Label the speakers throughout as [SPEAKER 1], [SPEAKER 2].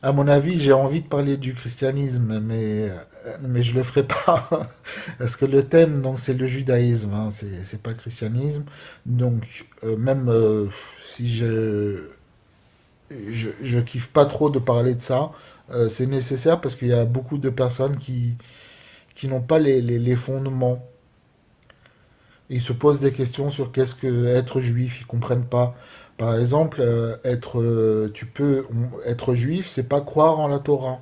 [SPEAKER 1] À mon avis, j'ai envie de parler du christianisme, mais je le ferai pas. Parce que le thème, donc, c'est le judaïsme, hein, c'est pas le christianisme. Donc, même si je kiffe pas trop de parler de ça, c'est nécessaire parce qu'il y a beaucoup de personnes qui n'ont pas les fondements. Ils se posent des questions sur qu'est-ce que être juif, ils comprennent pas. Par exemple, être juif, c'est pas croire en la Torah.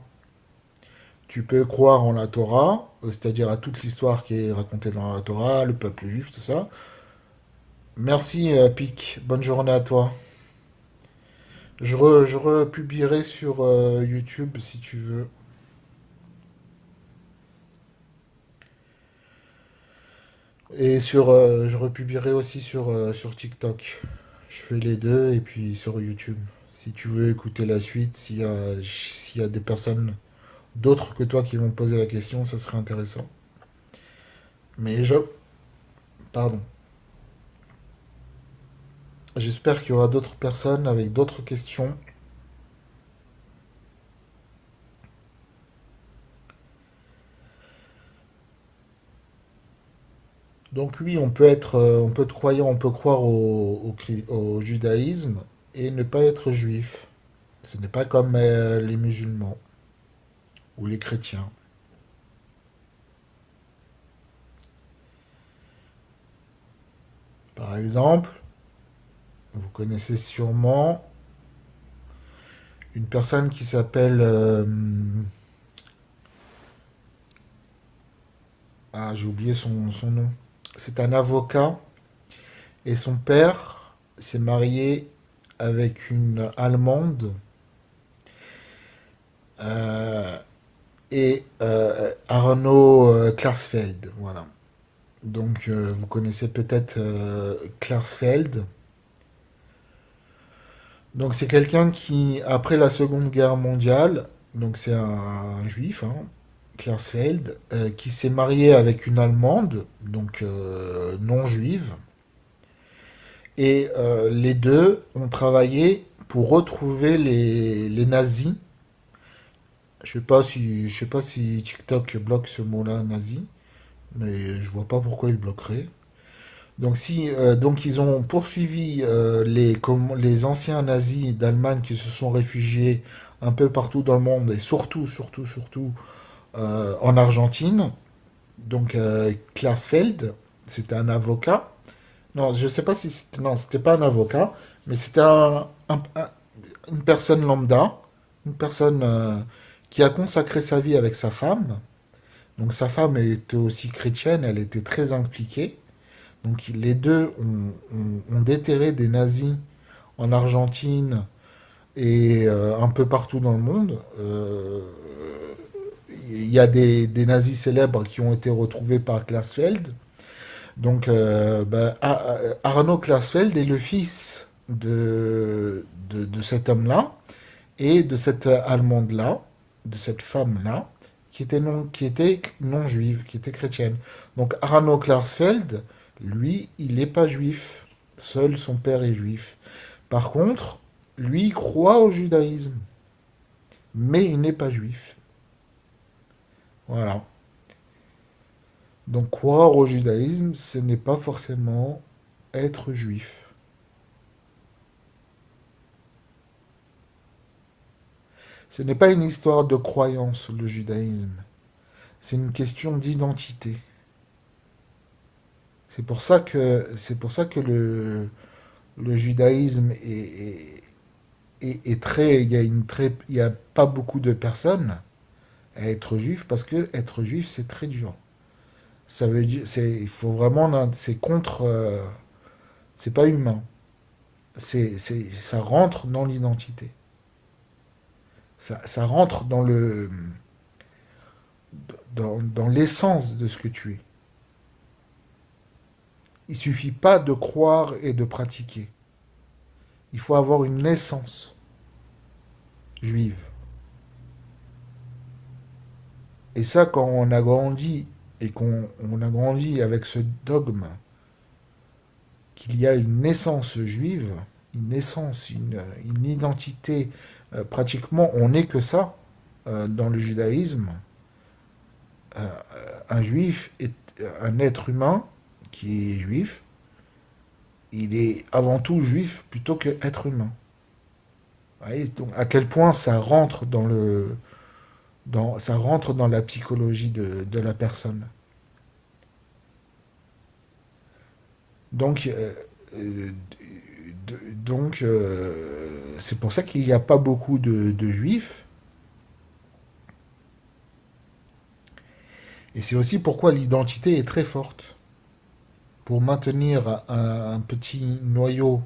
[SPEAKER 1] Tu peux croire en la Torah, c'est-à-dire à toute l'histoire qui est racontée dans la Torah, le peuple juif, tout ça. Merci, Pic. Bonne journée à toi. Je republierai sur YouTube si tu veux. Et je republierai aussi sur TikTok. Je fais les deux et puis sur YouTube. Si tu veux écouter la suite, s'il y a des personnes d'autres que toi qui vont poser la question, ça serait intéressant. Mais pardon. J'espère qu'il y aura d'autres personnes avec d'autres questions. Donc oui, on peut être croyant, on peut croire au judaïsme et ne pas être juif. Ce n'est pas comme les musulmans ou les chrétiens. Par exemple, vous connaissez sûrement une personne qui s'appelle... ah, j'ai oublié son nom. C'est un avocat et son père s'est marié avec une Allemande euh, et Arnaud Klarsfeld. Voilà. Donc, vous connaissez peut-être Klarsfeld. Donc, c'est quelqu'un qui, après la Seconde Guerre mondiale, donc c'est un juif, hein, Klarsfeld, qui s'est marié avec une Allemande, donc non juive, et les deux ont travaillé pour retrouver les nazis. Je sais pas si TikTok bloque ce mot-là, nazi, mais je vois pas pourquoi il bloquerait. Donc ils ont poursuivi les anciens nazis d'Allemagne qui se sont réfugiés un peu partout dans le monde et surtout en Argentine. Donc Klarsfeld, c'était un avocat. Non, je sais pas si c'était non, c'était pas un avocat, mais c'était une personne lambda, une personne qui a consacré sa vie avec sa femme. Donc sa femme était aussi chrétienne, elle était très impliquée. Donc les deux ont déterré des nazis en Argentine et un peu partout dans le monde. Il y a des nazis célèbres qui ont été retrouvés par Glasfeld. Donc Arno Glasfeld est le fils de cet homme-là et de cette Allemande-là, de cette femme-là, qui était non juive, qui était chrétienne. Donc Arno Klarsfeld, lui, il n'est pas juif. Seul son père est juif. Par contre, lui, il croit au judaïsme, mais il n'est pas juif. Voilà. Donc croire au judaïsme, ce n'est pas forcément être juif. Ce n'est pas une histoire de croyance, le judaïsme. C'est une question d'identité. C'est pour ça que le judaïsme est très, il y a pas beaucoup de personnes à être juif parce que être juif c'est très dur. Ça veut dire, il faut vraiment, c'est contre, c'est pas humain. Ça rentre dans l'identité. Ça rentre dans l'essence de ce que tu es. Il suffit pas de croire et de pratiquer. Il faut avoir une naissance juive. Et ça, quand on a grandi et qu'on a grandi avec ce dogme qu'il y a une naissance juive, une naissance, une identité Pratiquement, on n'est que ça dans le judaïsme. Euh, un juif est un être humain qui est juif. Il est avant tout juif plutôt qu'être humain. Vous voyez, donc, à quel point ça rentre ça rentre dans la psychologie de la personne. Donc, euh, c'est pour ça qu'il n'y a pas beaucoup de juifs. Et c'est aussi pourquoi l'identité est très forte. Pour maintenir un petit noyau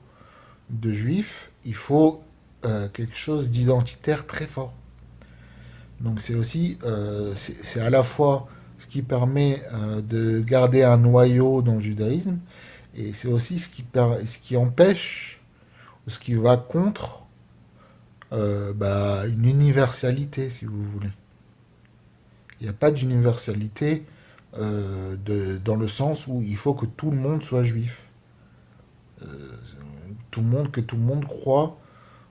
[SPEAKER 1] de juifs, il faut quelque chose d'identitaire très fort. Donc c'est aussi, c'est à la fois ce qui permet de garder un noyau dans le judaïsme, et c'est aussi ce qui empêche, ou ce qui va contre une universalité, si vous voulez. Il n'y a pas d'universalité dans le sens où il faut que tout le monde soit juif. Que tout le monde croit,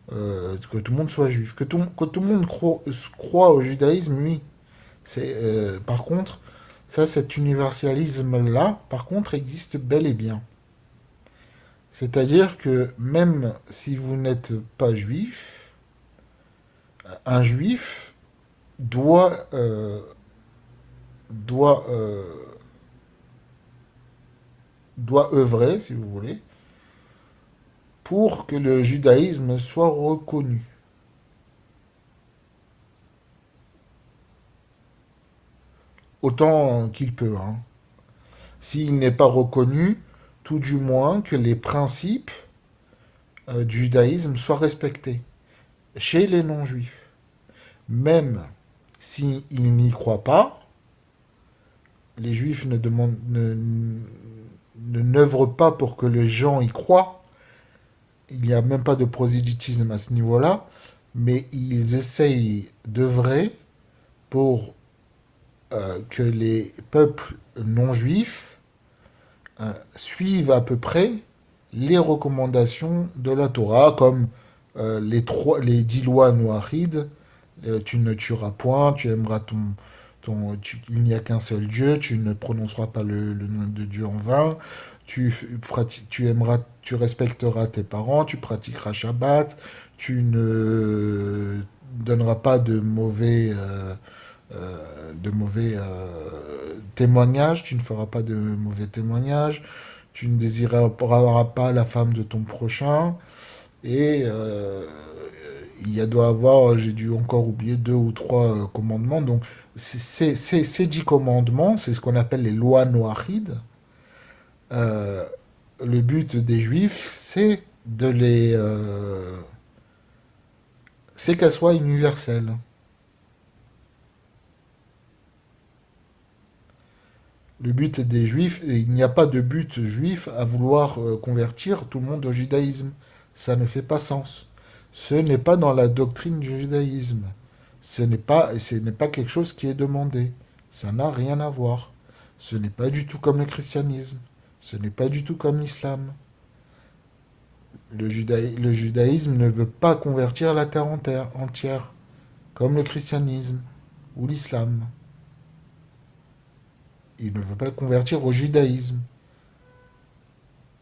[SPEAKER 1] que tout le monde soit juif. Que tout le monde croit au judaïsme, oui. Par contre, ça, cet universalisme-là, par contre, existe bel et bien. C'est-à-dire que même si vous n'êtes pas juif, un juif doit, euh, doit, euh, doit œuvrer, si vous voulez, pour que le judaïsme soit reconnu. Autant qu'il peut, hein. S'il n'est pas reconnu, tout du moins que les principes du judaïsme soient respectés chez les non-juifs. Même s'ils n'y croient pas, les juifs n'œuvrent pas pour que les gens y croient. Il n'y a même pas de prosélytisme à ce niveau-là, mais ils essayent d'œuvrer pour que les peuples non-juifs suivent à peu près les recommandations de la Torah, comme les 10 lois noachides. Tu ne tueras point, tu aimeras il n'y a qu'un seul Dieu, tu ne prononceras pas le nom de Dieu en vain, tu respecteras tes parents, tu pratiqueras Shabbat, tu ne donneras pas de mauvais témoignages, tu ne feras pas de mauvais témoignages, tu ne désireras pas la femme de ton prochain, et doit avoir, j'ai dû encore oublier 2 ou 3 commandements. Donc, ces 10 commandements, c'est ce qu'on appelle les lois noachides. Euh, le but des juifs, c'est qu'elles soient universelles. Le but des juifs, il n'y a pas de but juif à vouloir convertir tout le monde au judaïsme. Ça ne fait pas sens. Ce n'est pas dans la doctrine du judaïsme. Ce n'est pas quelque chose qui est demandé. Ça n'a rien à voir. Ce n'est pas du tout comme le christianisme. Ce n'est pas du tout comme l'islam. Le judaïsme ne veut pas convertir la terre entière, comme le christianisme ou l'islam. Il ne veut pas le convertir au judaïsme.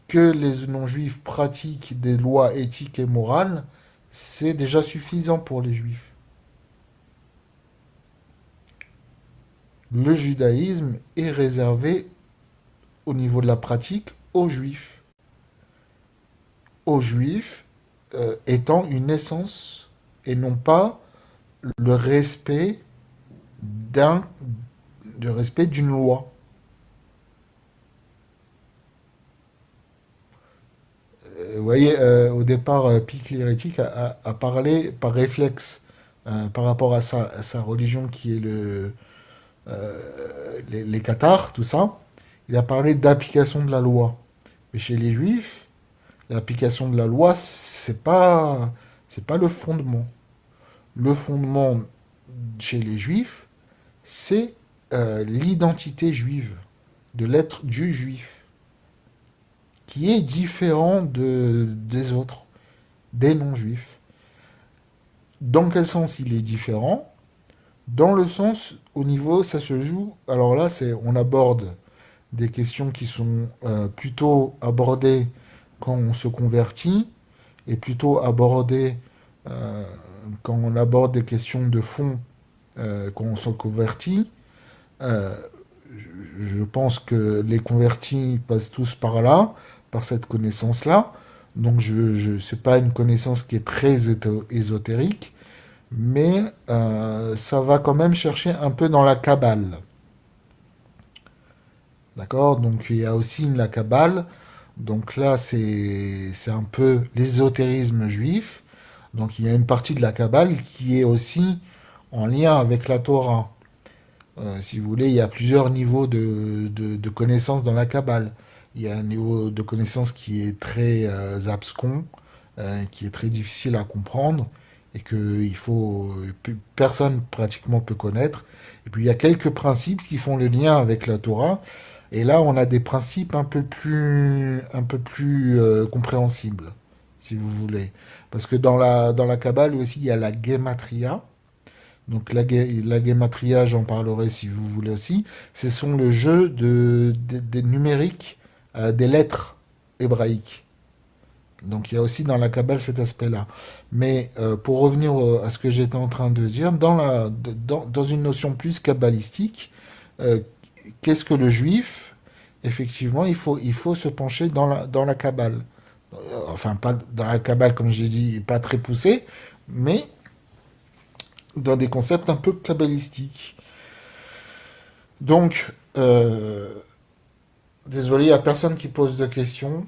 [SPEAKER 1] Que les non-juifs pratiquent des lois éthiques et morales, c'est déjà suffisant pour les juifs. Le judaïsme est réservé au niveau de la pratique aux juifs. Aux juifs étant une essence et non pas le respect d'un, le respect d'une loi. Vous voyez, au départ, Pic l'hérétique a parlé par réflexe par rapport à sa religion qui est les cathares, tout ça. Il a parlé d'application de la loi. Mais chez les juifs, l'application de la loi, c'est pas le fondement. Le fondement chez les juifs, c'est l'identité juive, de l'être du juif, qui est différent des autres, des non-juifs. Dans quel sens il est différent? Dans le sens, au niveau, ça se joue. Alors là, on aborde des questions qui sont plutôt abordées quand on se convertit et plutôt abordées euh, quand on aborde des questions de fond quand on se convertit. Euh, je pense que les convertis passent tous par là, par cette connaissance-là. Donc, c'est pas une connaissance qui est très ésotérique, mais ça va quand même chercher un peu dans la Kabbale. D'accord? Donc, il y a aussi la Kabbale. Donc là, c'est un peu l'ésotérisme juif. Donc, il y a une partie de la Kabbale qui est aussi en lien avec la Torah. Si vous voulez, il y a plusieurs niveaux de connaissances dans la Kabbale. Il y a un niveau de connaissance qui est très abscon, qui est très difficile à comprendre et que personne pratiquement peut connaître. Et puis il y a quelques principes qui font le lien avec la Torah. Et là, on a des principes un peu plus compréhensibles, si vous voulez. Parce que dans la Kabbale aussi, il y a la Gematria. Donc la gematria, j'en parlerai si vous voulez aussi. Ce sont le jeu des numériques, des lettres hébraïques. Donc il y a aussi dans la Kabbale cet aspect-là. Mais pour revenir à ce que j'étais en train de dire, dans une notion plus kabbalistique, euh, qu'est-ce que le juif? Effectivement, il faut se pencher dans la Kabbale. Enfin, pas dans la Kabbale, comme j'ai dit, pas très poussé, mais dans des concepts un peu kabbalistiques. Donc, désolé, il n'y a personne qui pose de questions.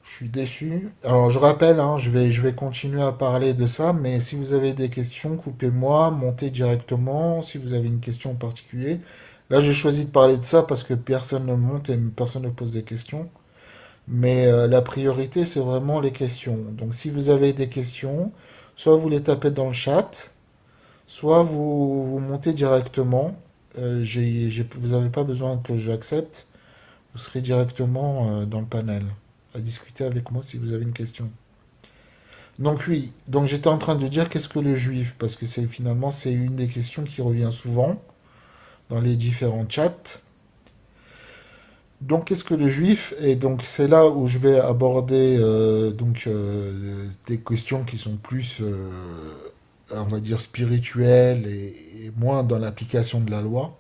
[SPEAKER 1] Je suis déçu. Alors, je rappelle, hein, je vais continuer à parler de ça, mais si vous avez des questions, coupez-moi, montez directement si vous avez une question en particulier. Là, j'ai choisi de parler de ça parce que personne ne monte et personne ne pose des questions. Mais la priorité, c'est vraiment les questions. Donc, si vous avez des questions, soit vous les tapez dans le chat, soit vous montez directement. Vous n'avez pas besoin que j'accepte. Vous serez directement dans le panel à discuter avec moi si vous avez une question. Donc oui, donc j'étais en train de dire qu'est-ce que le juif, parce que c'est une des questions qui revient souvent dans les différents chats. Donc qu'est-ce que le juif? Et donc c'est là où je vais aborder des questions qui sont plus, on va dire, spirituelles et moins dans l'application de la loi,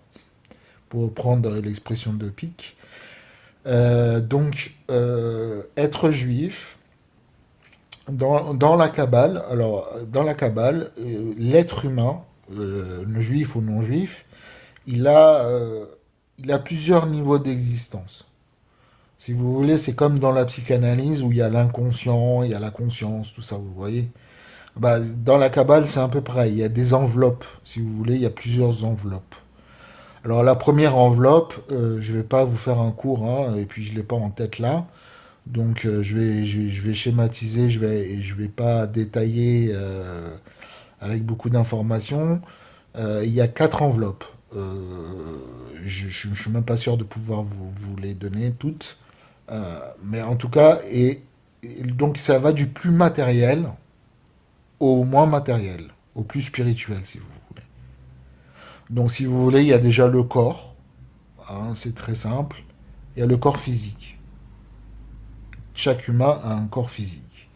[SPEAKER 1] pour prendre l'expression de Pic. Être juif, dans la Kabbale, alors dans la Kabbale, l'être humain, le juif ou non juif, il a, euh, il a plusieurs niveaux d'existence. Si vous voulez, c'est comme dans la psychanalyse où il y a l'inconscient, il y a la conscience, tout ça, vous voyez. Bah, dans la Kabbale, c'est un peu pareil. Il y a des enveloppes, si vous voulez, il y a plusieurs enveloppes. Alors la première enveloppe, je vais pas vous faire un cours, hein, et puis je l'ai pas en tête là. Donc je vais schématiser, je vais pas détailler avec beaucoup d'informations. Il y a quatre enveloppes. Je suis même pas sûr de pouvoir vous les donner toutes. Mais en tout cas, donc ça va du plus matériel au moins matériel, au plus spirituel si vous voulez. Donc si vous voulez, il y a déjà le corps, hein, c'est très simple. Il y a le corps physique. Chaque humain a un corps physique.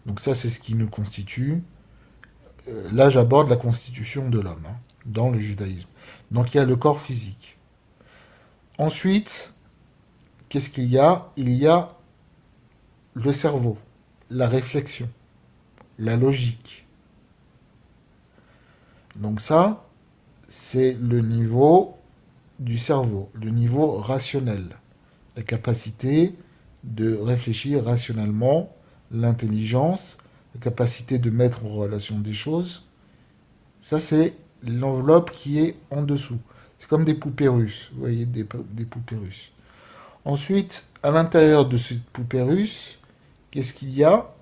[SPEAKER 1] Donc ça, c'est ce qui nous constitue. Là, j'aborde la constitution de l'homme, hein, dans le judaïsme. Donc il y a le corps physique. Ensuite, qu'est-ce qu'il y a? Il y a le cerveau, la réflexion, la logique. Donc ça, c'est le niveau du cerveau, le niveau rationnel, la capacité de réfléchir rationnellement, l'intelligence, la capacité de mettre en relation des choses. Ça, c'est l'enveloppe qui est en dessous. C'est comme des poupées russes, vous voyez, des poupées russes. Ensuite, à l'intérieur de cette poupée russe, qu'est-ce qu'il y a?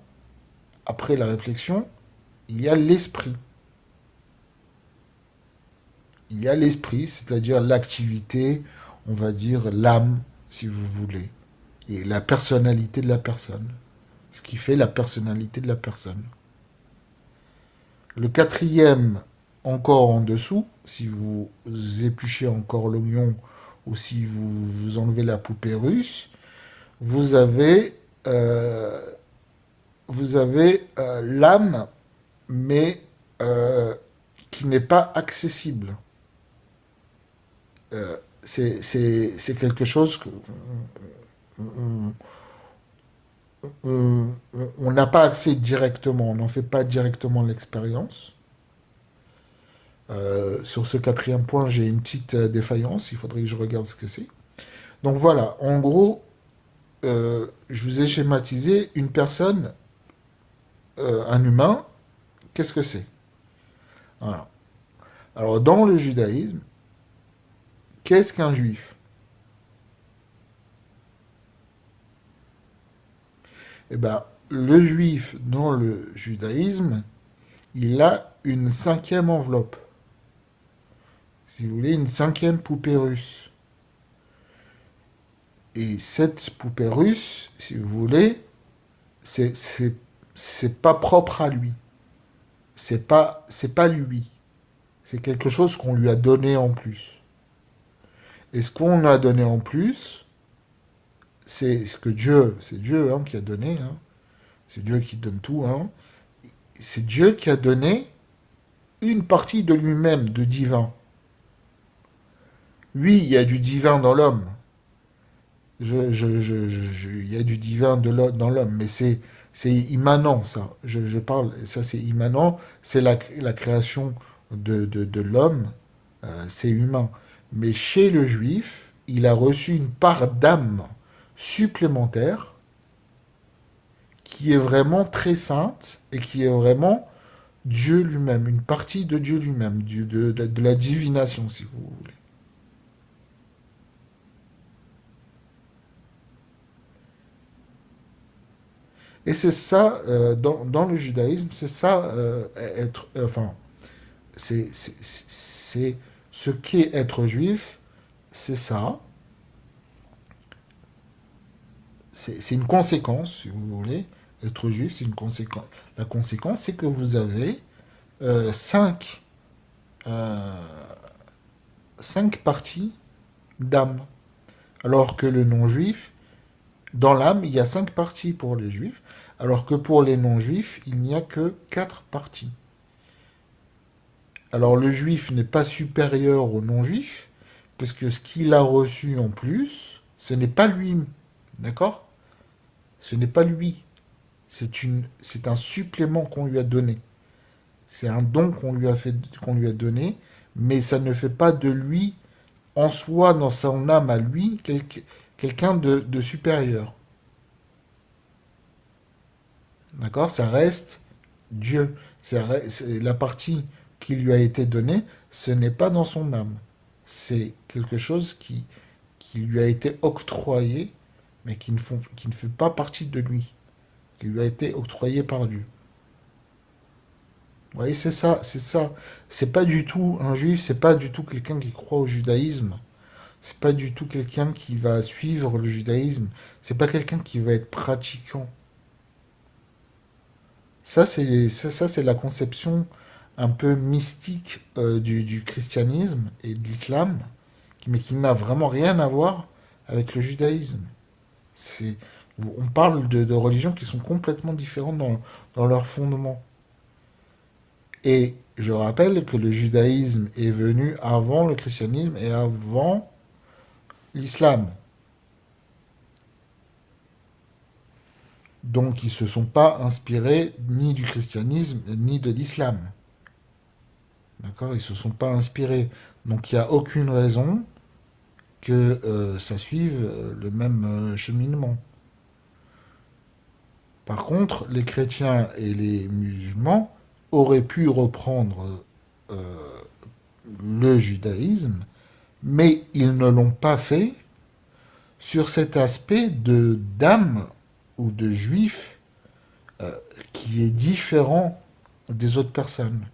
[SPEAKER 1] Après la réflexion, il y a l'esprit. Il y a l'esprit, c'est-à-dire l'activité, on va dire l'âme, si vous voulez, et la personnalité de la personne, ce qui fait la personnalité de la personne. Le quatrième, encore en dessous, si vous épluchez encore l'oignon ou si vous enlevez la poupée russe, vous avez, euh, vous avez l'âme, mais euh, qui n'est pas accessible. Euh, c'est quelque chose que on n'a pas accès directement, on n'en fait pas directement l'expérience. Sur ce quatrième point, j'ai une petite défaillance, il faudrait que je regarde ce que c'est. Donc voilà, en gros, je vous ai schématisé une personne, un humain, qu'est-ce que c'est? Voilà. Alors dans le judaïsme, qu'est-ce qu'un juif? Eh bien, le juif dans le judaïsme, il a une cinquième enveloppe, si vous voulez, une cinquième poupée russe. Et cette poupée russe, si vous voulez, c'est c'est c'est pas propre à lui. C'est pas lui. C'est quelque chose qu'on lui a donné en plus. Et ce qu'on a donné en plus, c'est ce que Dieu, c'est Dieu qui a donné. C'est Dieu qui donne tout. C'est Dieu qui a donné une partie de lui-même, de divin. Oui, il y a du divin dans l'homme. Il y a du divin dans l'homme, mais c'est immanent, ça. Je parle, ça c'est immanent, c'est la création de l'homme, c'est humain. Mais chez le juif, il a reçu une part d'âme supplémentaire qui est vraiment très sainte et qui est vraiment Dieu lui-même, une partie de Dieu lui-même, de la divination, si vous voulez. Et c'est ça, dans le judaïsme, c'est ça, enfin, c'est ce qu'est être juif, c'est ça. C'est une conséquence, si vous voulez. Être juif, c'est une conséquence. La conséquence, c'est que vous avez euh, cinq, euh, cinq parties d'âme. Alors que le non-juif, dans l'âme, il y a cinq parties pour les juifs, alors que pour les non-juifs, il n'y a que quatre parties. Alors le juif n'est pas supérieur au non-juif, parce que ce qu'il a reçu en plus, ce n'est pas lui. D'accord? Ce n'est pas lui. C'est un supplément qu'on lui a donné. C'est un don qu'on lui a donné, mais ça ne fait pas de lui, en soi, dans son âme à lui, quelqu'un de supérieur. D'accord? Ça reste Dieu. C'est la partie qui lui a été donnée, ce n'est pas dans son âme. C'est quelque chose qui lui a été octroyé, mais qui ne fait pas partie de lui, qui lui a été octroyé par Dieu. Vous voyez, c'est ça, c'est ça. C'est pas du tout un juif, c'est pas du tout quelqu'un qui croit au judaïsme. C'est pas du tout quelqu'un qui va suivre le judaïsme. C'est pas quelqu'un qui va être pratiquant. Ça, c'est la conception un peu mystique du christianisme et de l'islam, mais qui n'a vraiment rien à voir avec le judaïsme. C'est, on parle de religions qui sont complètement différentes dans leur fondement. Et je rappelle que le judaïsme est venu avant le christianisme et avant l'islam. Donc ils ne se sont pas inspirés ni du christianisme ni de l'islam. D'accord? Ils ne se sont pas inspirés. Donc il n'y a aucune raison que ça suive le même cheminement. Par contre, les chrétiens et les musulmans auraient pu reprendre euh, le judaïsme, mais ils ne l'ont pas fait sur cet aspect de d'âme ou de juif euh, qui est différent des autres personnes.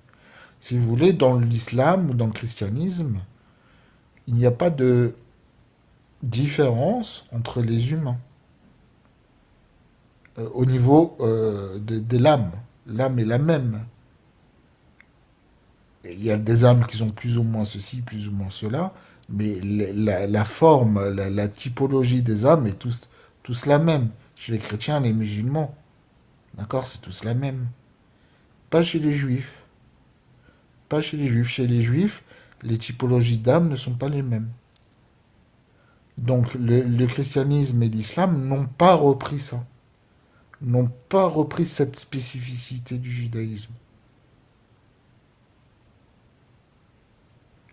[SPEAKER 1] Si vous voulez, dans l'islam ou dans le christianisme, il n'y a pas de différence entre les humains au niveau de l'âme. L'âme est la même. il y a des âmes qui sont plus ou moins ceci, plus ou moins cela, mais la forme, la typologie des âmes est tous la même. Chez les chrétiens, les musulmans, d'accord, c'est tous la même. Pas chez les juifs. Pas chez les juifs. Chez les juifs, les typologies d'âmes ne sont pas les mêmes. Donc le christianisme et l'islam n'ont pas repris ça. N'ont pas repris cette spécificité du judaïsme.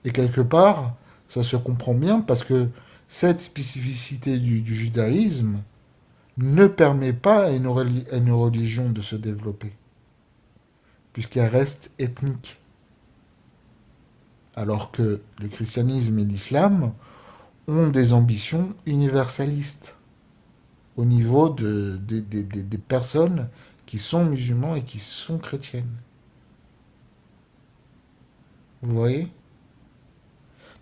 [SPEAKER 1] Et quelque part, ça se comprend bien parce que cette spécificité du judaïsme ne permet pas à une religion de se développer, puisqu'elle reste ethnique. Alors que le christianisme et l'islam ont des ambitions universalistes au niveau des personnes qui sont musulmans et qui sont chrétiennes. Vous voyez?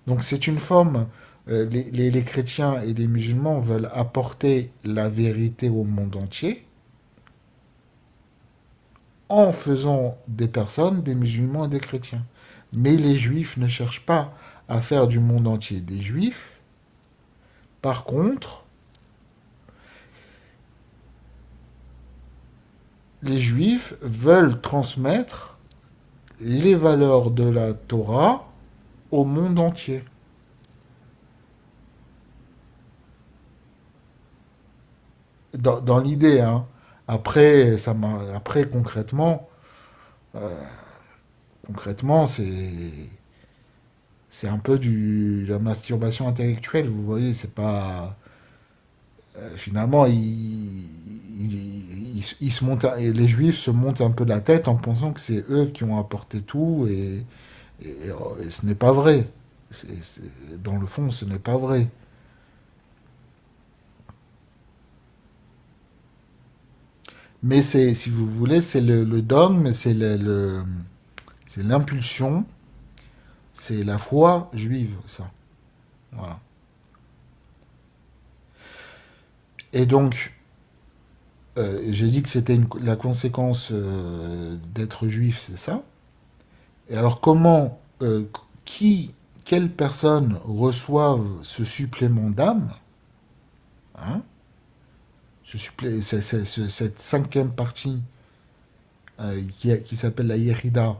[SPEAKER 1] Donc c'est une forme, les chrétiens et les musulmans veulent apporter la vérité au monde entier en faisant des personnes, des musulmans et des chrétiens. Mais les juifs ne cherchent pas à faire du monde entier des juifs. Par contre, les juifs veulent transmettre les valeurs de la Torah au monde entier. Dans l'idée, hein. Après, après concrètement, c'est un peu la masturbation intellectuelle, vous voyez, c'est pas... finalement, ils se montent, et les juifs se montent un peu la tête en pensant que c'est eux qui ont apporté tout, et ce n'est pas vrai. Dans le fond, ce n'est pas vrai. Mais c'est, si vous voulez, c'est le dogme, c'est l'impulsion, c'est la foi juive, ça. Voilà. Et donc, j'ai dit que c'était la conséquence d'être juif, c'est ça. Et alors, qui, quelles personnes reçoivent ce supplément d'âme, hein, cette cinquième partie qui s'appelle la Yérida,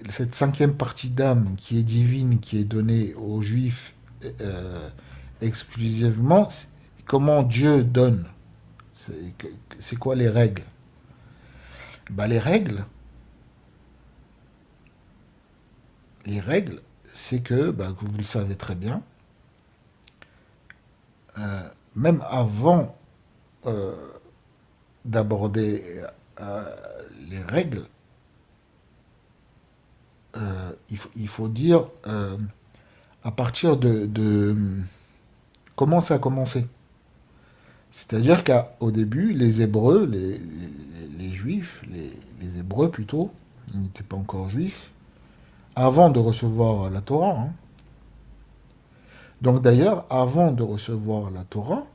[SPEAKER 1] cette cinquième partie d'âme qui est divine, qui est donnée aux juifs euh, exclusivement, comment Dieu donne? C'est quoi les règles? Bah, les règles, c'est que, bah, que vous le savez très bien, euh, même avant euh, d'aborder euh, les règles, il faut dire à partir de comment ça a commencé. C'est-à-dire qu'au début, les Hébreux, les Juifs, les Hébreux plutôt, ils n'étaient pas encore Juifs, avant de recevoir la Torah, hein. Donc d'ailleurs, avant de recevoir la Torah,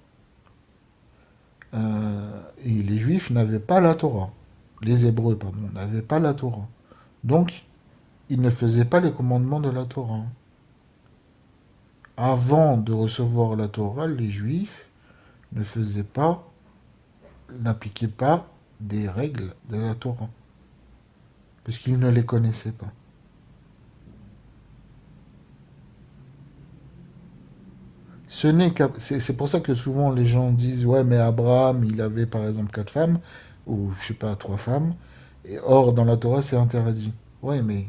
[SPEAKER 1] et les Juifs n'avaient pas la Torah. Les Hébreux, pardon, n'avaient pas la Torah. Donc, ils ne faisaient pas les commandements de la Torah. Avant de recevoir la Torah, les Juifs ne faisaient pas, n'appliquaient pas des règles de la Torah, puisqu'ils ne les connaissaient pas. C'est pour ça que souvent les gens disent ouais mais Abraham il avait par exemple quatre femmes ou je sais pas trois femmes et or dans la Torah c'est interdit. Ouais mais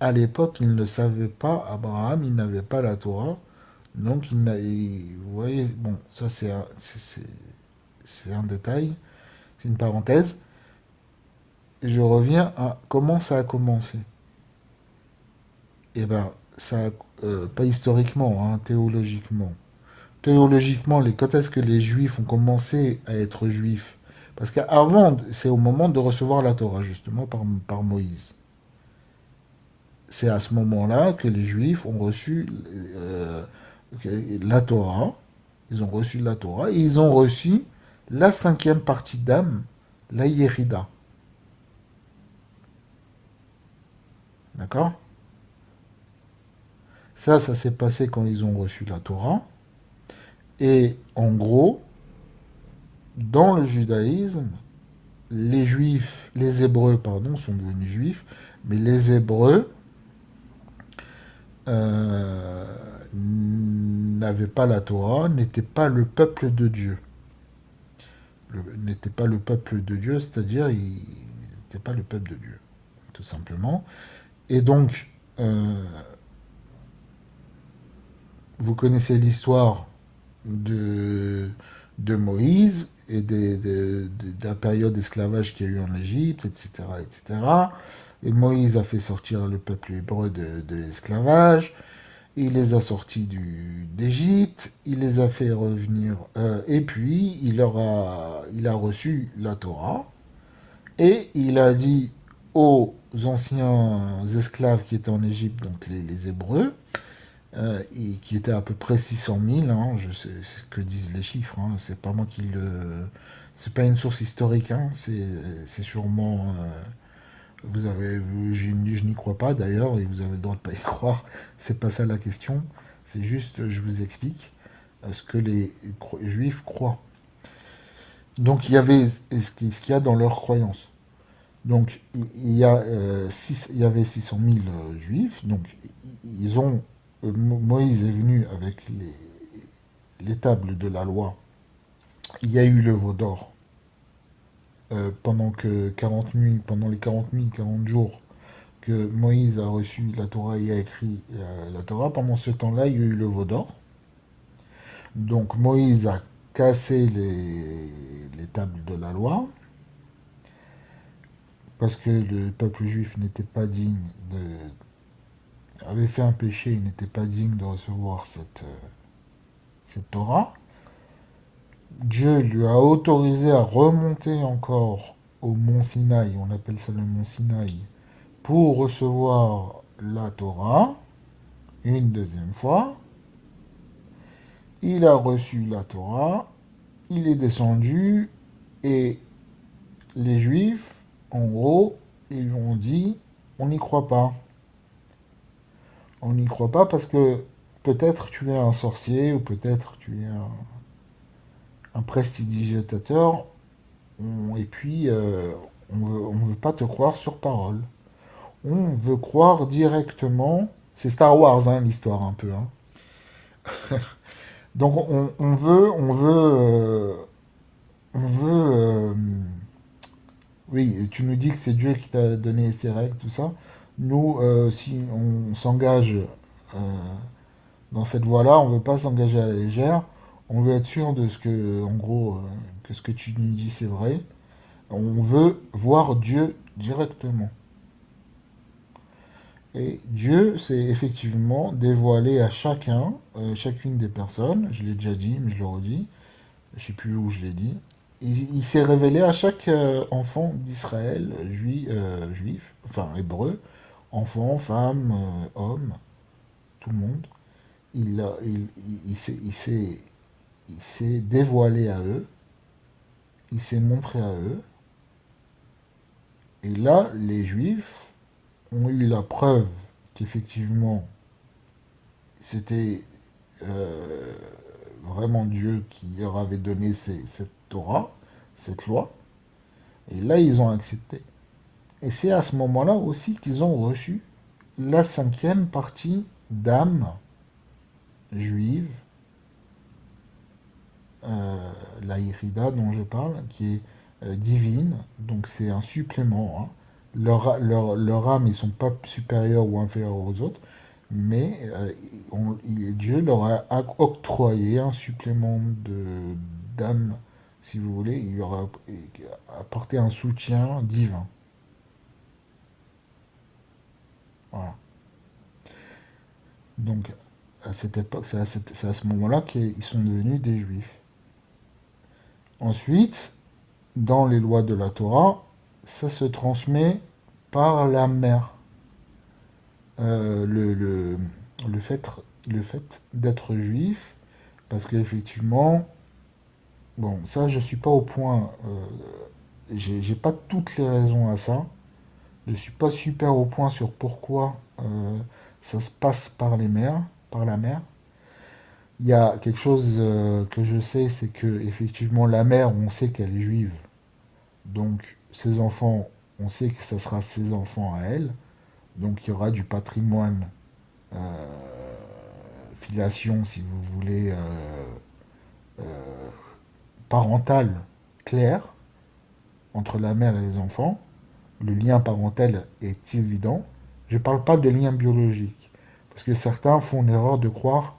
[SPEAKER 1] à l'époque ils ne savaient pas Abraham il n'avait pas la Torah donc vous voyez bon ça c'est un détail c'est une parenthèse et je reviens à comment ça a commencé. Eh ben ça pas historiquement hein, théologiquement. Théologiquement, quand est-ce que les Juifs ont commencé à être Juifs? Parce qu'avant, c'est au moment de recevoir la Torah, justement, par Moïse. C'est à ce moment-là que les Juifs ont reçu euh, la Torah. Ils ont reçu la Torah et ils ont reçu la cinquième partie d'âme, la Yérida. D'accord? Ça s'est passé quand ils ont reçu la Torah. Et en gros, dans le judaïsme, les juifs, les hébreux, pardon, sont devenus juifs, mais les hébreux n'avaient pas la Torah, n'étaient pas le peuple de Dieu. N'étaient pas le peuple de Dieu, c'est-à-dire ils n'étaient pas le peuple de Dieu, tout simplement. Et donc, vous connaissez l'histoire de, de Moïse et de la période d'esclavage qu'il y a eu en Égypte, etc., etc. Et cetera. Et Moïse a fait sortir le peuple hébreu de l'esclavage. Il les a sortis d'Égypte, il les a fait revenir, et puis il a reçu la Torah, et il a dit aux anciens esclaves qui étaient en Égypte, donc les Hébreux, et qui étaient à peu près 600 000, hein, je sais ce que disent les chiffres, hein, c'est pas moi qui le... C'est pas une source historique, hein, c'est sûrement... je n'y crois pas d'ailleurs, et vous avez le droit de pas y croire, c'est pas ça la question, c'est juste, je vous explique ce que les juifs croient. Donc il y avait qu'il y a dans leurs croyances. Donc il y avait 600 000 juifs, donc ils ont Moïse est venu avec les tables de la loi. Il y a eu le veau d'or pendant les 40 000, 40 jours que Moïse a reçu la Torah et a écrit la Torah. Pendant ce temps-là, il y a eu le veau d'or. Donc Moïse a cassé les tables de la loi parce que le peuple juif n'était pas digne avait fait un péché, il n'était pas digne de recevoir cette Torah. Dieu lui a autorisé à remonter encore au mont Sinaï, on appelle ça le mont Sinaï, pour recevoir la Torah une deuxième fois. Il a reçu la Torah, il est descendu et les Juifs, en gros, ils lui ont dit on n'y croit pas. On n'y croit pas parce que peut-être tu es un sorcier ou peut-être tu es un prestidigitateur et puis on veut pas te croire sur parole. On veut croire directement. C'est Star Wars, hein, l'histoire un peu. Hein. Donc on veut. Oui, tu nous dis que c'est Dieu qui t'a donné ces règles, tout ça. Nous, si on s'engage euh, dans cette voie-là, on veut pas s'engager à la légère. On veut être sûr de ce que, en gros, que ce que tu nous dis c'est vrai. On veut voir Dieu directement. Et Dieu s'est effectivement dévoilé à chacun, chacune des personnes. Je l'ai déjà dit, mais je le redis. Je sais plus où je l'ai dit. Il s'est révélé à chaque enfant d'Israël, juif, enfin hébreu, enfant, femme, homme, tout le monde. Il, a- il s'est il s'est dévoilé à eux, il s'est montré à eux. Et là, les juifs ont eu la preuve qu'effectivement, c'était euh, vraiment Dieu qui leur avait donné cette Torah, cette loi. Et là, ils ont accepté. Et c'est à ce moment-là aussi qu'ils ont reçu la cinquième partie d'âme juive, la Irida dont je parle, qui est divine. Donc c'est un supplément. Hein. Leur âme, ils ne sont pas supérieurs ou inférieurs aux autres, mais Dieu leur a octroyé un supplément d'âme, si vous voulez. Il leur a apporté un soutien divin. Voilà. Donc, à cette époque, c'est à ce moment-là qu'ils sont devenus des juifs. Ensuite, dans les lois de la Torah, ça se transmet par la mère. Euh, le, le, le fait, le fait d'être juif, parce qu'effectivement, bon, ça, je suis pas au point, j'ai pas toutes les raisons à ça. Je suis pas super au point sur pourquoi ça se passe par les mères. par la mère. Il y a quelque chose que je sais, c'est que effectivement la mère, on sait qu'elle est juive, donc ses enfants, on sait que ça sera ses enfants à elle, donc il y aura du patrimoine, filiation, si vous voulez, parental clair entre la mère et les enfants. Le lien parental est évident. Je ne parle pas de lien biologique, parce que certains font l'erreur de croire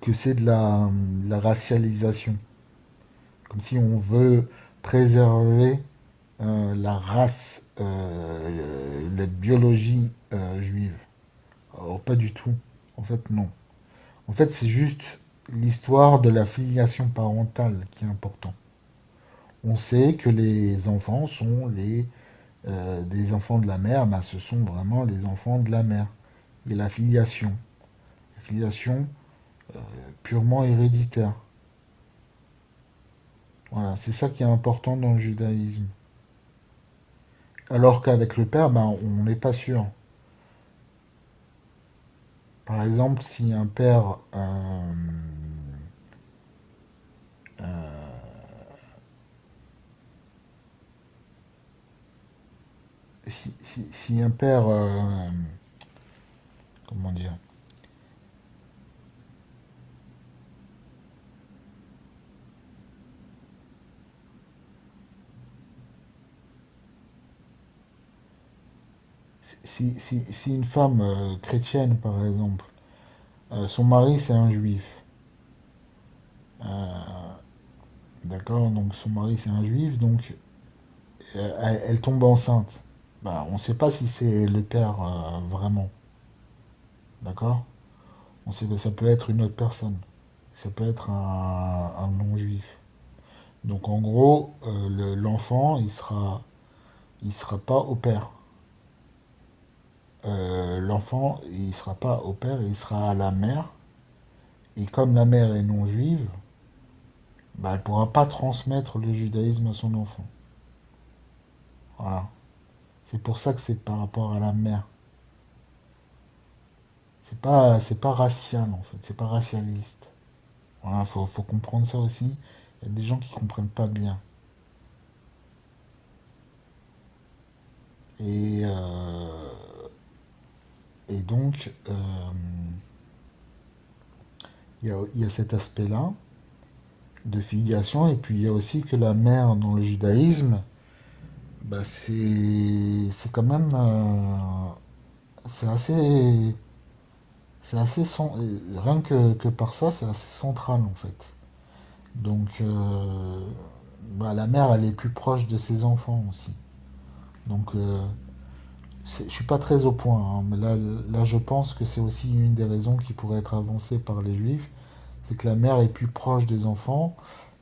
[SPEAKER 1] que c'est de la racialisation, comme si on veut préserver la race, la biologie juive. Alors, pas du tout. En fait, non. En fait, c'est juste l'histoire de la filiation parentale qui est important. On sait que les enfants sont des enfants de la mère, bah, ce sont vraiment les enfants de la mère. Et la filiation purement héréditaire. Voilà, c'est ça qui est important dans le judaïsme. Alors qu'avec le père, ben, on n'est pas sûr. Par exemple, si un père, si un père, comment dire, si une femme chrétienne, par exemple, son mari c'est un juif, d'accord, donc son mari c'est un juif, donc elle tombe enceinte. Bah, on ne sait pas si c'est le père vraiment, d'accord? On sait que ça peut être une autre personne, ça peut être un non-juif. Donc en gros, l'enfant, il sera pas au père. L'enfant, il sera pas au père, il sera à la mère. Et comme la mère est non juive, bah, elle pourra pas transmettre le judaïsme à son enfant. Voilà. C'est pour ça que c'est par rapport à la mère. C'est pas racial en fait, c'est pas racialiste. Voilà, faut comprendre ça aussi. Il y a des gens qui comprennent pas bien. Et, et donc, il y a cet aspect-là de filiation, et puis il y a aussi que la mère dans le judaïsme, bah, c'est quand même, c'est assez, rien que par ça, c'est assez central en fait. Donc, bah, la mère, elle est plus proche de ses enfants aussi. Donc, je suis pas très au point, hein, mais là, je pense que c'est aussi une des raisons qui pourrait être avancée par les juifs, c'est que la mère est plus proche des enfants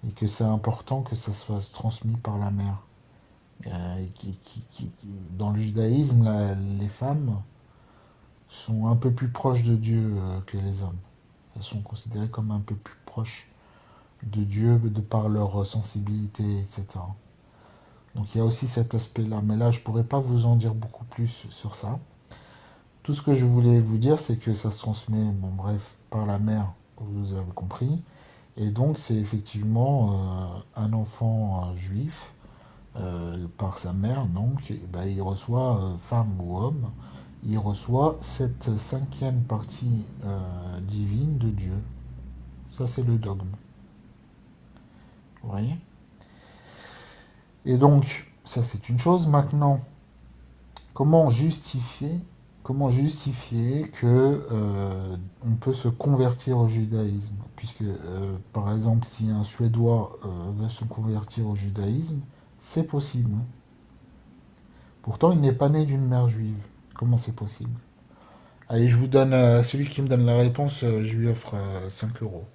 [SPEAKER 1] et que c'est important que ça soit transmis par la mère. Dans le judaïsme, les femmes sont un peu plus proches de Dieu que les hommes. Elles sont considérées comme un peu plus proches de Dieu de par leur sensibilité, etc. Donc il y a aussi cet aspect-là. Mais là, je pourrais pas vous en dire beaucoup plus sur ça. Tout ce que je voulais vous dire, c'est que ça se transmet, bon bref, par la mère, vous avez compris. Et donc c'est effectivement un enfant juif, par sa mère, donc eh ben, il reçoit, femme ou homme, il reçoit cette cinquième partie divine de Dieu. Ça c'est le dogme. Vous voyez? Et donc, ça c'est une chose. Maintenant, comment justifier, comment justifier que on peut se convertir au judaïsme? Puisque, par exemple, si un Suédois veut se convertir au judaïsme, c'est possible. Pourtant, il n'est pas né d'une mère juive. Comment c'est possible? Allez, je vous donne, celui qui me donne la réponse, je lui offre 5 euros.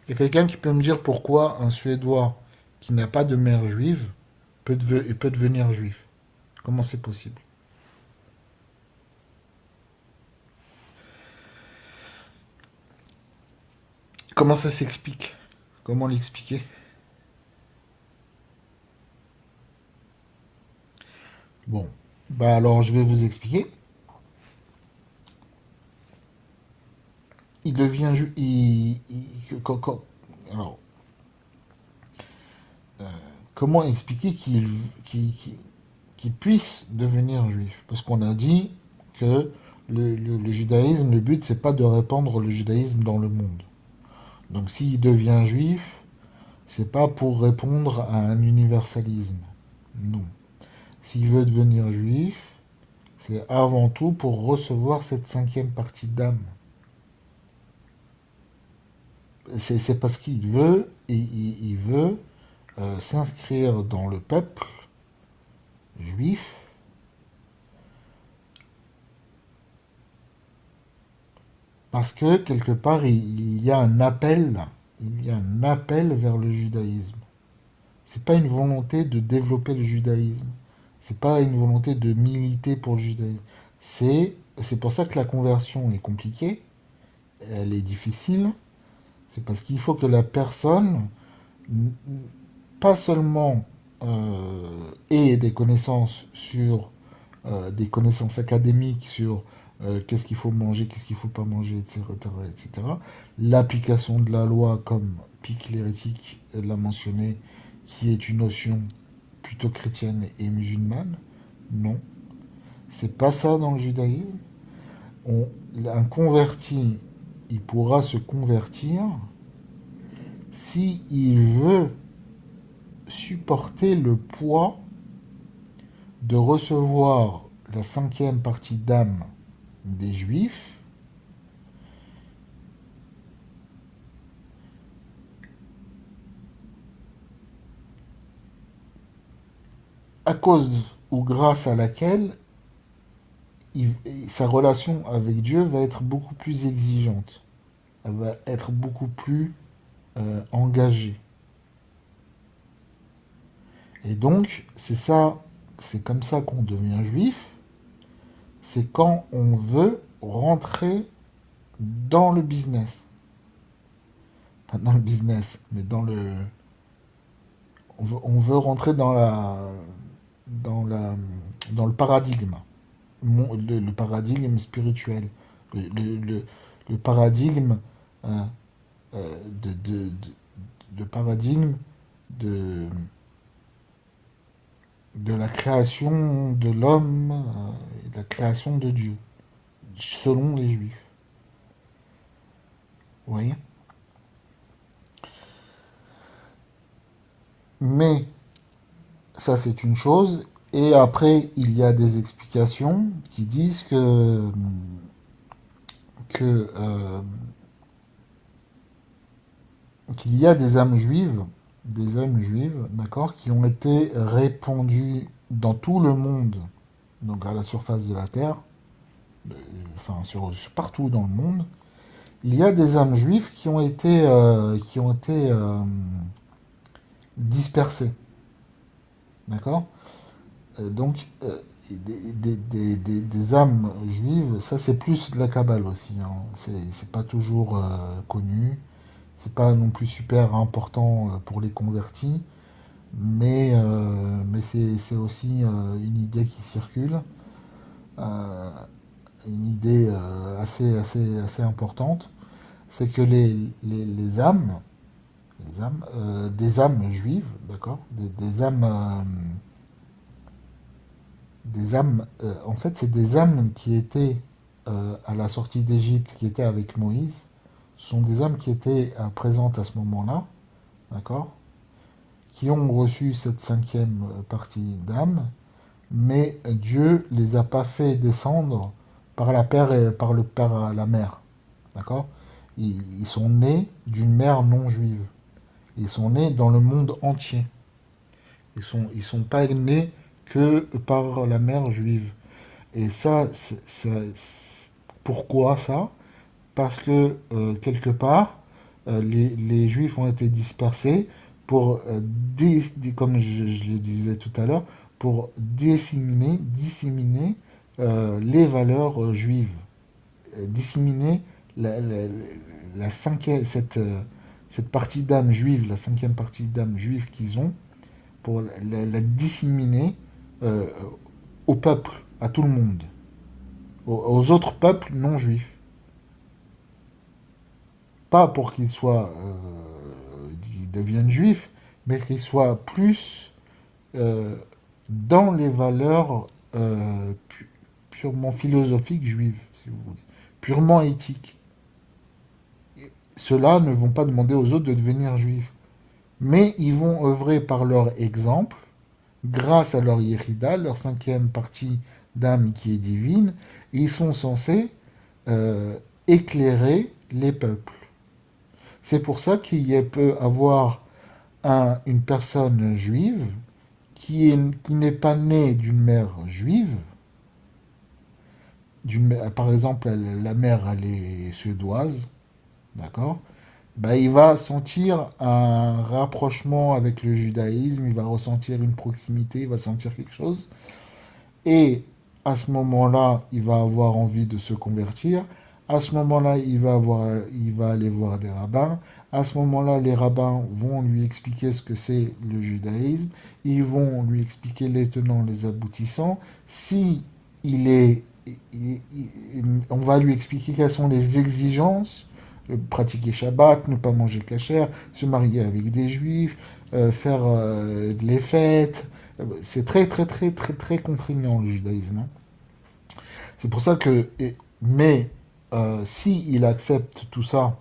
[SPEAKER 1] Il y a quelqu'un qui peut me dire pourquoi un Suédois qui n'a pas de mère juive peut devenir juif? Comment c'est possible? Comment ça s'explique? Comment l'expliquer? Bon, bah alors je vais vous expliquer. il devient alors, comment expliquer qu'il puisse devenir juif? Parce qu'on a dit que le judaïsme, le but, c'est pas de répandre le judaïsme dans le monde. Donc s'il devient juif, c'est pas pour répondre à un universalisme. Non. S'il veut devenir juif, c'est avant tout pour recevoir cette cinquième partie d'âme. C'est parce qu'il veut, et il veut s'inscrire dans le peuple juif, parce que quelque part il y a un appel, il y a un appel vers le judaïsme. C'est pas une volonté de développer le judaïsme. C'est pas une volonté de militer pour le judaïsme. C'est pour ça que la conversion est compliquée, elle est difficile. C'est parce qu'il faut que la personne, pas seulement ait des connaissances sur des connaissances académiques sur qu'est-ce qu'il faut manger, qu'est-ce qu'il ne faut pas manger, etc., etc. L'application de la loi, comme Pic l'hérétique l'a mentionné, qui est une notion plutôt chrétienne et musulmane. Non, c'est pas ça dans le judaïsme. Un converti, il pourra se convertir si il veut supporter le poids de recevoir la cinquième partie d'âme des juifs à cause ou grâce à laquelle sa relation avec Dieu va être beaucoup plus exigeante. Elle va être beaucoup plus engagée. Et donc, c'est comme ça qu'on devient juif. C'est quand on veut rentrer dans le business. Pas dans le business, mais on veut rentrer dans la, dans le paradigme. Le paradigme spirituel. Le paradigme euh, de paradigme de, de la création de l'homme et de la création de Dieu, selon les juifs. Vous voyez? Mais ça, c'est une chose. Et après, il y a des explications qui disent que qu'il y a des âmes juives, d'accord, qui ont été répandues dans tout le monde, donc à la surface de la terre, enfin partout dans le monde. Il y a des âmes juives qui ont été dispersées, d'accord. Donc des âmes juives, ça c'est plus de la Kabbale aussi. Hein. C'est pas toujours connu. C'est pas non plus super important pour les convertis, mais c'est aussi une idée qui circule, euh, une idée assez importante, c'est que des âmes juives, d'accord, des âmes, en fait, c'est des âmes qui étaient à la sortie d'Égypte, qui étaient avec Moïse, ce sont des âmes qui étaient présentes à ce moment-là, d'accord, qui ont reçu cette cinquième partie d'âme, mais Dieu les a pas fait descendre par la père et par le père à la mère, d'accord. Ils sont nés d'une mère non juive. Ils sont nés dans le monde entier. Ils sont pas nés que par la mère juive. Et ça, pourquoi ça? Parce que quelque part, les juifs ont été dispersés pour, comme je le disais tout à l'heure, pour disséminer les valeurs juives, disséminer la, la, la cinquième, cette partie d'âme juive, la cinquième partie d'âme juive qu'ils ont, pour la disséminer euh, au peuple, à tout le monde, aux autres peuples non juifs. pas pour qu'ils soient, qu'ils deviennent juifs, mais qu'ils soient plus euh, dans les valeurs purement philosophiques juives, si vous voulez, purement éthiques. Ceux-là ne vont pas demander aux autres de devenir juifs, mais ils vont œuvrer par leur exemple, grâce à leur yérida, leur cinquième partie d'âme qui est divine, et ils sont censés euh, éclairer les peuples. C'est pour ça qu'il peut avoir une personne juive qui n'est pas née d'une mère juive, par exemple la mère elle est suédoise, d'accord, bah, il va sentir un rapprochement avec le judaïsme, il va ressentir une proximité, il va sentir quelque chose. Et à ce moment-là, il va avoir envie de se convertir. À ce moment-là, il va aller voir des rabbins. À ce moment-là, les rabbins vont lui expliquer ce que c'est le judaïsme. Ils vont lui expliquer les tenants, les aboutissants. Si il est, on va lui expliquer quelles sont les exigences. Pratiquer Shabbat, ne pas manger cachère, se marier avec des juifs, faire les fêtes, c'est très, très, très, très, très contraignant le judaïsme, hein. C'est pour ça que. Mais si il accepte tout ça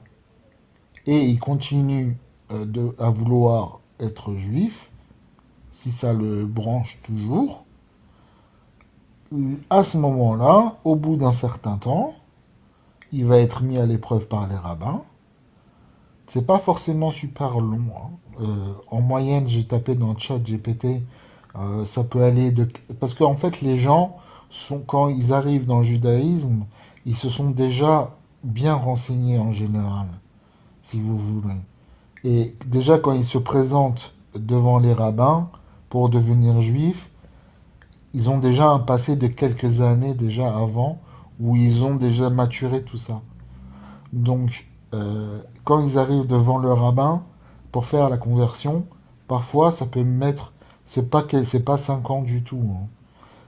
[SPEAKER 1] et il continue à vouloir être juif, si ça le branche toujours, à ce moment-là, au bout d'un certain temps, il va être mis à l'épreuve par les rabbins. C'est pas forcément super long, hein. En moyenne, j'ai tapé dans le chat GPT, ça peut aller de... Parce qu'en fait, les gens, quand ils arrivent dans le judaïsme, ils se sont déjà bien renseignés en général, si vous voulez. Et déjà, quand ils se présentent devant les rabbins pour devenir juifs, ils ont déjà un passé de quelques années déjà avant, où ils ont déjà maturé tout ça. Donc, quand ils arrivent devant le rabbin pour faire la conversion, parfois ça peut mettre, c'est pas 5 ans du tout, hein.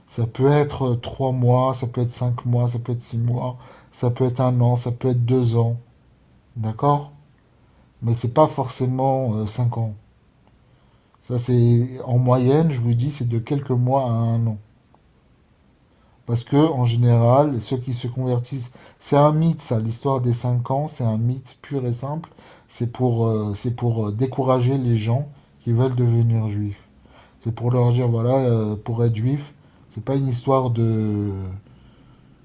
[SPEAKER 1] Ça peut être 3 mois, ça peut être 5 mois, ça peut être 6 mois, ça peut être 1 an, ça peut être 2 ans, d'accord? Mais c'est pas forcément 5 ans. Ça c'est en moyenne, je vous dis, c'est de quelques mois à 1 an. Parce que, en général, ceux qui se convertissent, c'est un mythe, ça, l'histoire des 5 ans, c'est un mythe pur et simple. C'est pour décourager les gens qui veulent devenir juifs. C'est pour leur dire, voilà, pour être juif, c'est pas une histoire de.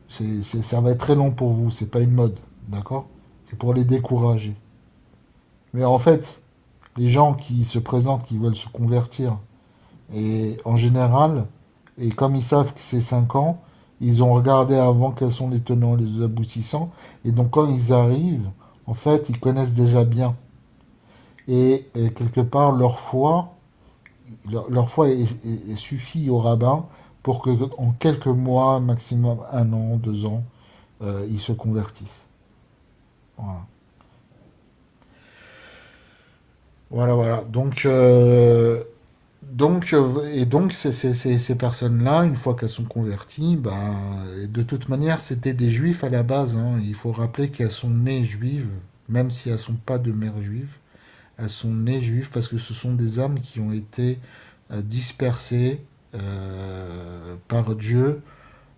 [SPEAKER 1] Ça va être très long pour vous, c'est pas une mode, d'accord? C'est pour les décourager. Mais en fait, les gens qui se présentent, qui veulent se convertir, et en général, et comme ils savent que c'est 5 ans, ils ont regardé avant quels sont les tenants, les aboutissants. Et donc quand ils arrivent, en fait, ils connaissent déjà bien. Et quelque part, leur foi suffit au rabbin pour que en quelques mois, maximum 1 an, 2 ans, ils se convertissent. Voilà. Voilà, voilà. Donc, ces personnes-là, une fois qu'elles sont converties, ben, de toute manière, c'était des juifs à la base, hein. Il faut rappeler qu'elles sont nées juives, même si elles sont pas de mère juive. Elles sont nées juives parce que ce sont des âmes qui ont été dispersées par Dieu.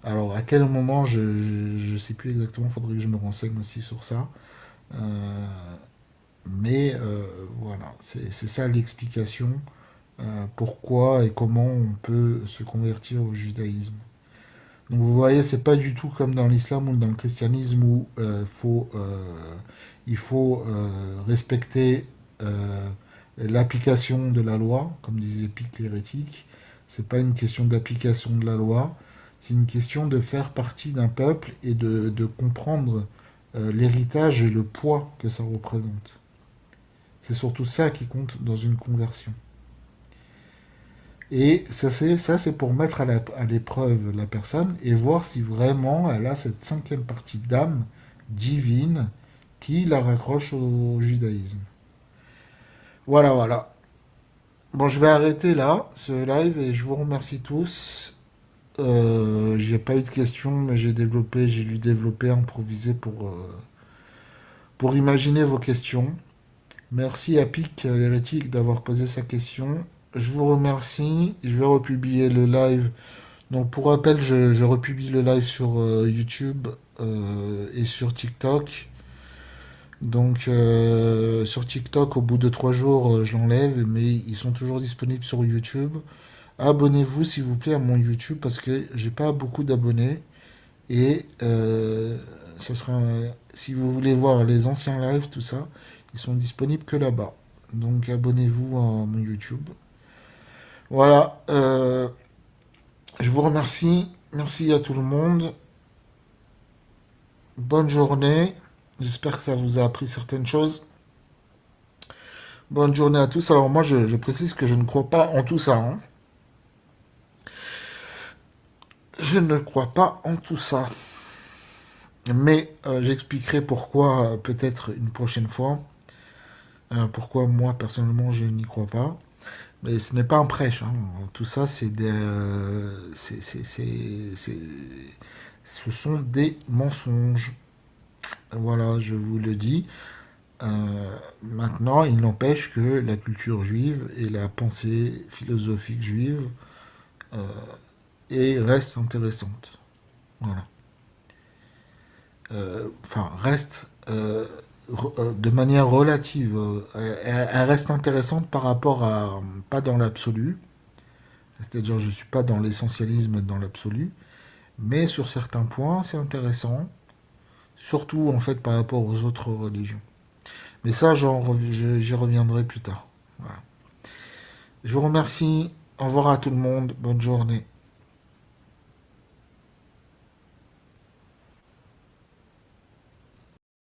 [SPEAKER 1] Alors, à quel moment, je ne sais plus exactement, il faudrait que je me renseigne aussi sur ça. Euh, mais voilà, c'est ça l'explication pourquoi et comment on peut se convertir au judaïsme. Donc vous voyez, c'est pas du tout comme dans l'islam ou dans le christianisme où il faut respecter l'application de la loi, comme disait Pic l'hérétique. C'est pas une question d'application de la loi, c'est une question de faire partie d'un peuple et de comprendre l'héritage et le poids que ça représente. C'est surtout ça qui compte dans une conversion. Et ça, c'est pour mettre à l'épreuve la personne et voir si vraiment elle a cette cinquième partie d'âme divine qui la raccroche au judaïsme. Voilà, voilà. Bon, je vais arrêter là ce live et je vous remercie tous. J'ai pas eu de questions, mais j'ai dû développer, improviser pour imaginer vos questions. Merci à Pic l'hérétique d'avoir posé sa question. Je vous remercie. Je vais republier le live. Donc pour rappel, je republie le live sur YouTube et sur TikTok. Donc sur TikTok, au bout de 3 jours, je l'enlève, mais ils sont toujours disponibles sur YouTube. Abonnez-vous s'il vous plaît à mon YouTube parce que j'ai pas beaucoup d'abonnés et ça sera si vous voulez voir les anciens lives, tout ça, ils sont disponibles que là-bas. Donc abonnez-vous à mon YouTube. Voilà, je vous remercie. Merci à tout le monde. Bonne journée. J'espère que ça vous a appris certaines choses. Bonne journée à tous. Alors moi, je précise que je ne crois pas en tout ça, hein. Je ne crois pas en tout ça. Mais j'expliquerai pourquoi peut-être une prochaine fois. Pourquoi moi, personnellement, je n'y crois pas. Mais ce n'est pas un prêche, hein. Tout ça, c'est des... ce sont des mensonges. Voilà, je vous le dis. Maintenant, il n'empêche que la culture juive et la pensée philosophique juive euh, reste intéressante. Voilà. Enfin, reste de manière relative. Elle reste intéressante par rapport à, pas dans l'absolu, c'est-à-dire je ne suis pas dans l'essentialisme dans l'absolu, mais sur certains points, c'est intéressant, surtout en fait par rapport aux autres religions. Mais ça, j'y reviendrai plus tard. Voilà. Je vous remercie. Au revoir à tout le monde. Bonne journée.